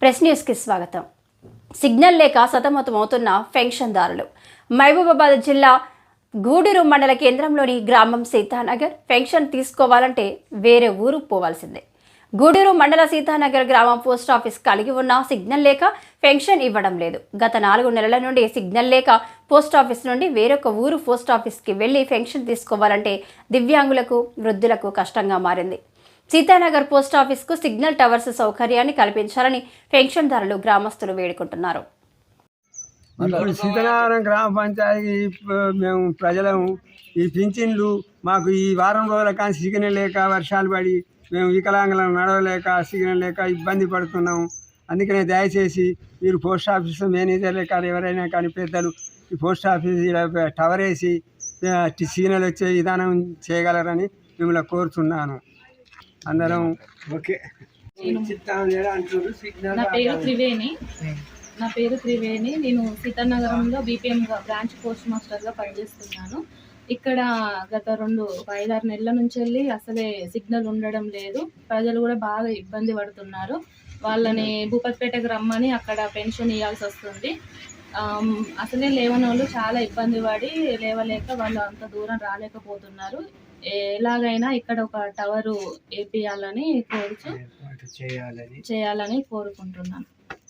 Press న్యూస్కి స్వాగతం. Signal లేక సతమతమవుతున్న పెన్షన్దారులు. మహబూబాబాద్ జిల్లా గూడూరు మండల కేంద్రంలోని గ్రామం సీతానగర్ పెన్షన్ తీసుకోవాలంటే వేరే ఊరు పోవాల్సిందే. గూడూరు మండల సీతానగర్ గ్రామం పోస్టాఫీస్ కలిగి ఉన్న సిగ్నల్ లేక పెన్షన్ ఇవ్వడం లేదు. గత 4 నెలల నుండి సిగ్నల్ లేక పోస్టాఫీస్ నుండి వేరొక ఊరు పోస్టాఫీస్కి వెళ్లి పెన్షన్ తీసుకోవాలంటే దివ్యాంగులకు, వృద్ధులకు కష్టంగా మారింది. సీతానగర్ పోస్టాఫీస్కు సిగ్నల్ టవర్స్ సౌకర్యాన్ని కల్పించాలని పెన్షన్దారులు, గ్రామస్తులు వేడుకుంటున్నారు. ఇప్పుడు సీతానగరం గ్రామ పంచాయతీ మేము ప్రజలము ఈ పింఛన్లు మాకు ఈ వారం రోజుల కానీ సిగ్నల్ లేక వర్షాలు పడి మేము వికలాంగులను నడవలేక సిగ్నల్ లేక ఇబ్బంది పడుతున్నాము. అందుకనే దయచేసి మీరు పోస్ట్ ఆఫీస్ మేనేజర్లే కానీ ఎవరైనా కానీ పెద్దలు ఈ పోస్ట్ ఆఫీస్ టవర్ వేసి సిగ్నల్ వచ్చే విధానం చేయగలరని మిమ్మల్ని కోరుతున్నాను. అందరం ఓకే. నా పేరు త్రివేణి. నేను సీతానగరంలో బీపీఎం బ్రాంచ్ పోస్ట్ మాస్టర్గా పనిచేస్తున్నాను. ఇక్కడ గత 5-6 నెలల నుంచి వెళ్ళి అసలే సిగ్నల్ ఉండడం లేదు. ప్రజలు కూడా బాగా ఇబ్బంది పడుతున్నారు. వాళ్ళని భూపతిపేటకు రమ్మని అక్కడ పెన్షన్ ఇవ్వాల్సి వస్తుంది. అసలే లేవని వాళ్ళు చాలా ఇబ్బంది పడి లేవలేక వాళ్ళు అంత దూరం రాలేకపోతున్నారు. ఎలాగైనా ఇక్కడ ఒక టవరు వేపియాలని చేయాలని కోరుకుంటున్నాను.